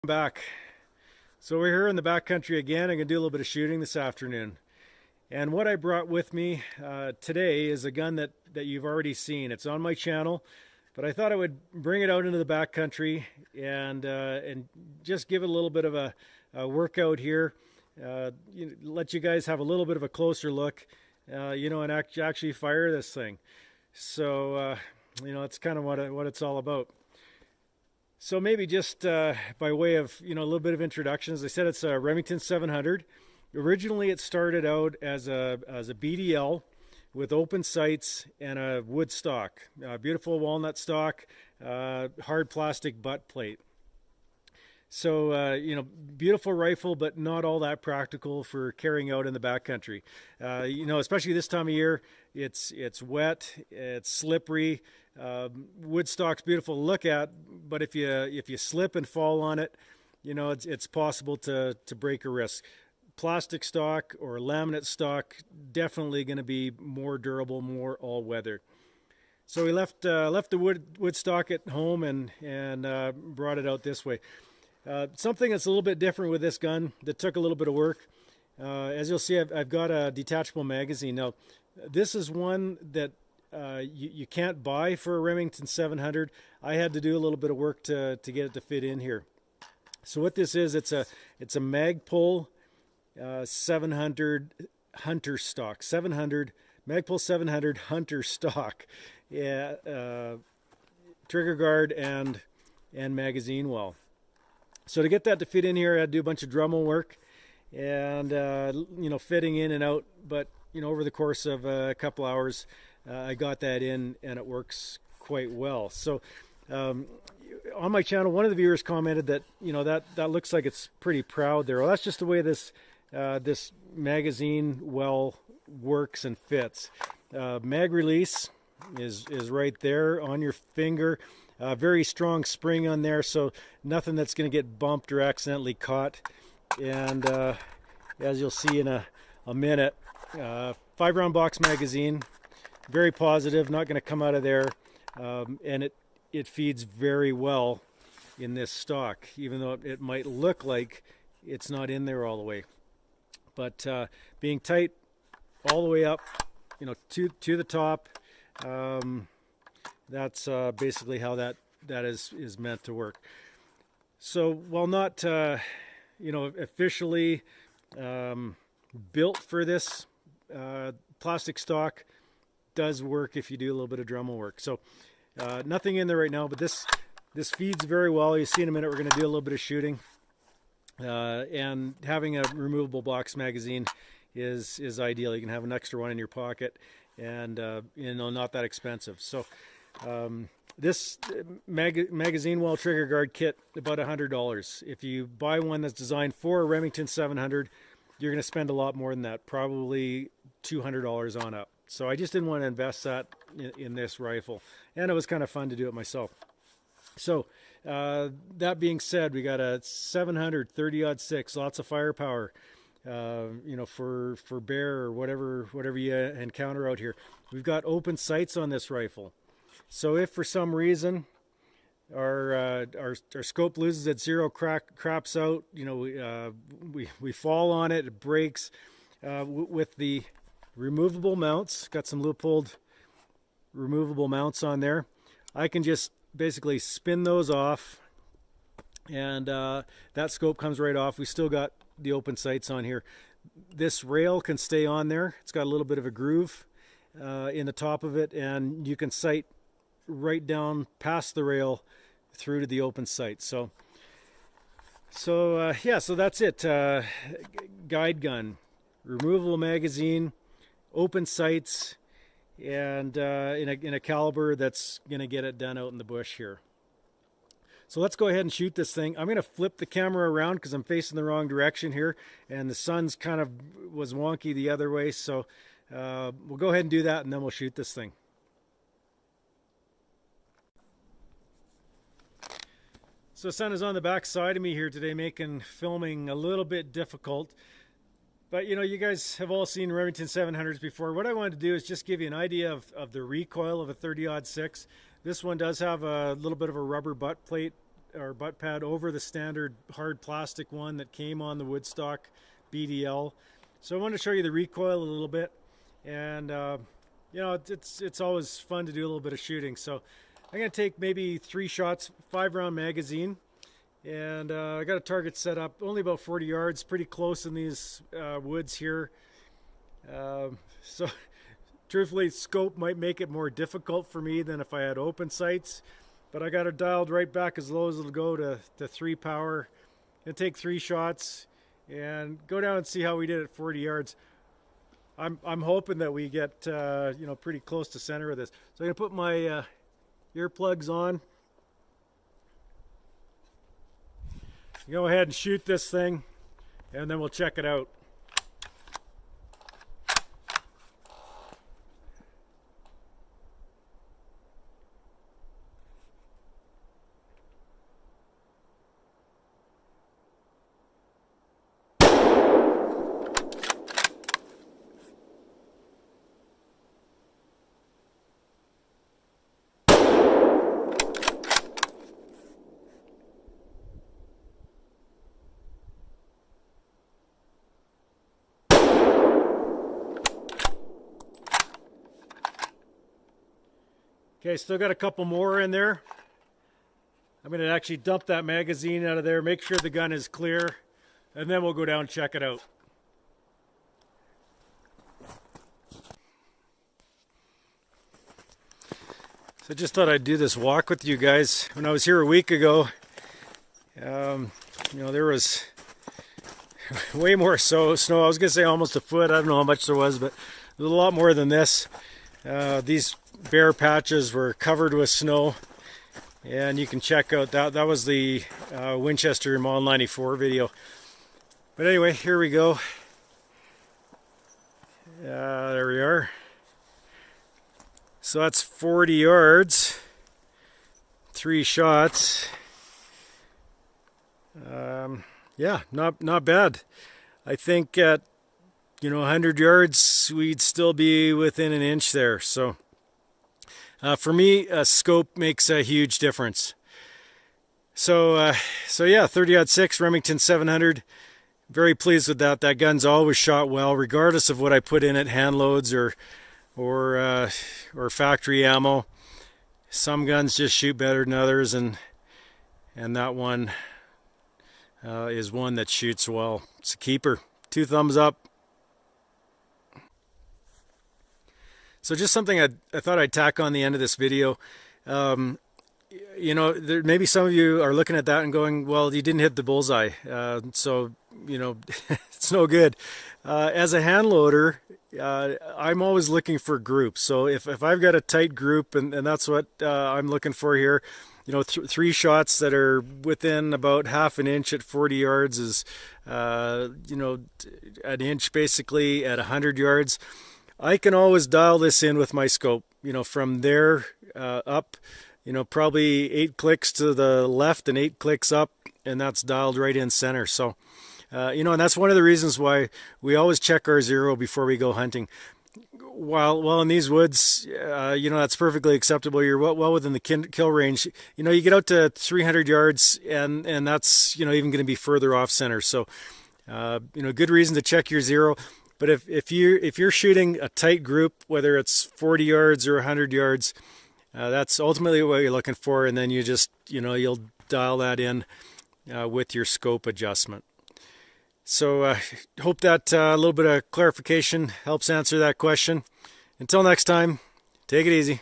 Back. So we're here in the backcountry again. I'm going to do a little bit of shooting this afternoon. And what I brought with me today is a gun that you've already seen. It's on my channel, but I thought I would bring it out into the backcountry and just give it a little bit of a workout here. Let you guys have a little bit of a closer look, and actually fire this thing. So, it's kind of what it's all about. So maybe just by way of a little bit of introduction, as I said, it's a Remington 700. Originally, it started out as a BDL with open sights and a wood stock, beautiful walnut stock, hard plastic butt plate. So beautiful rifle, but not all that practical for carrying out in the backcountry. Especially this time of year, it's wet, it's slippery. Wood stock's beautiful to look at, but if you slip and fall on it, it's possible to break a wrist. Plastic stock or laminate stock definitely going to be more durable, more all-weather. So we left the wood stock at home and brought it out this way. Something that's a little bit different with this gun that took a little bit of work. As you'll see, I've got a detachable magazine. Now, this is one that you can't buy for a Remington 700. I had to do a little bit of work to get it to fit in here. So what this is, it's a Magpul 700 Hunter stock. 700 Magpul 700 Hunter stock. Yeah, trigger guard and magazine well. So to get that to fit in here, I had to do a bunch of Dremel work and fitting in and out. But over the course of a couple hours, I got that in and it works quite well. So on my channel, one of the viewers commented that that looks like it's pretty proud there. Well, that's just the way this magazine well works and fits. Mag release is right there on your finger. Very strong spring on there, so nothing that's going to get bumped or accidentally caught. And as you'll see in a minute, 5-round box magazine, very positive, not going to come out of there, and it feeds very well in this stock, even though it might look like it's not in there all the way. But being tight all the way up, to the top. That's basically how that is meant to work. So while not officially built for this, plastic stock does work if you do a little bit of Dremel work. So nothing in there right now, but this feeds very well. You see in a minute we're going to do a little bit of shooting, and having a removable box magazine is ideal. You can have an extra one in your pocket, and not that expensive. So this magazine well trigger guard kit, about $100. If you buy one that's designed for a Remington 700, you're going to spend a lot more than that, probably $200 on up. So I just didn't want to invest that in this rifle, and it was kind of fun to do it myself. So that being said, we got a 700 30-06, lots of firepower. For bear or whatever you encounter out here. We've got open sights on this rifle. So if for some reason our scope loses its zero, craps out, we fall on it, it breaks. With the removable mounts, got some Leupold removable mounts on there. I can just basically spin those off, and that scope comes right off. We still got the open sights on here. This rail can stay on there. It's got a little bit of a groove in the top of it, and you can sight right down past the rail through to the open sight. So that's it. Guide gun, removable magazine, open sights, and in a caliber that's going to get it done out in the bush here. So let's go ahead and shoot this thing. I'm going to flip the camera around because I'm facing the wrong direction here, and the sun's kind of was wonky the other way. So we'll go ahead and do that, and then we'll shoot this thing. So the sun is on the back side of me here today, making filming a little bit difficult. But you guys have all seen Remington 700s before. What I wanted to do is just give you an idea of the recoil of a 30-06. This one does have a little bit of a rubber butt plate or butt pad over the standard hard plastic one that came on the Woodstock BDL. So I want to show you the recoil a little bit, and you know, it's always fun to do a little bit of shooting. So I'm going to take maybe 3 shots, 5-round magazine, and I got a target set up only about 40 yards, pretty close in these woods here. So truthfully, scope might make it more difficult for me than if I had open sights, but I got it dialed right back as low as it'll go to 3 power, and take 3 shots and go down and see how we did at 40 yards. I'm hoping that we get you know, pretty close to center of this. So I'm gonna put my earplugs on. Go ahead and shoot this thing, and then we'll check it out. Okay, still got a couple more in there. I'm going to actually dump that magazine out of there, make sure the gun is clear, and then we'll go down and check it out. So I just thought I'd do this walk with you guys. When I was here a week ago, you know, there was way more snow. I was going to say almost a foot. I don't know how much there was, but there was a lot more than this. These bare patches were covered with snow, and you can check out that was the Winchester Model 94 video. But anyway, here we go. There we are. So that's 40 yards, 3 shots. Yeah, not bad. I think at, you know, 100 yards we'd still be within an inch there. So for me, scope makes a huge difference. So yeah, 30-06 Remington 700. Very pleased with that. That gun's always shot well, regardless of what I put in it, hand loads or factory ammo. Some guns just shoot better than others, and that one is one that shoots well. It's a keeper. 2 thumbs up. So just something I thought I'd tack on the end of this video. You know, maybe some of you are looking at that and going, well, you didn't hit the bullseye. So, you know, it's no good. As a hand loader, I'm always looking for groups. So if I've got a tight group, and that's what I'm looking for here, you know, 3 shots that are within about half an inch at 40 yards is, you know, an inch basically at 100 yards. I can always dial this in with my scope, you know, from there up, you know, probably 8 clicks to the left and 8 clicks up, and that's dialed right in center. So, you know, and that's one of the reasons why we always check our zero before we go hunting. While in these woods, you know, that's perfectly acceptable. You're well within the kill range. You know, you get out to 300 yards, and that's, you know, even going to be further off center. So, you know, good reason to check your zero. But if you're shooting a tight group, whether it's 40 yards or 100 yards, that's ultimately what you're looking for. And then you just, you know, you'll dial that in with your scope adjustment. So hope that a little bit of clarification helps answer that question. Until next time, take it easy.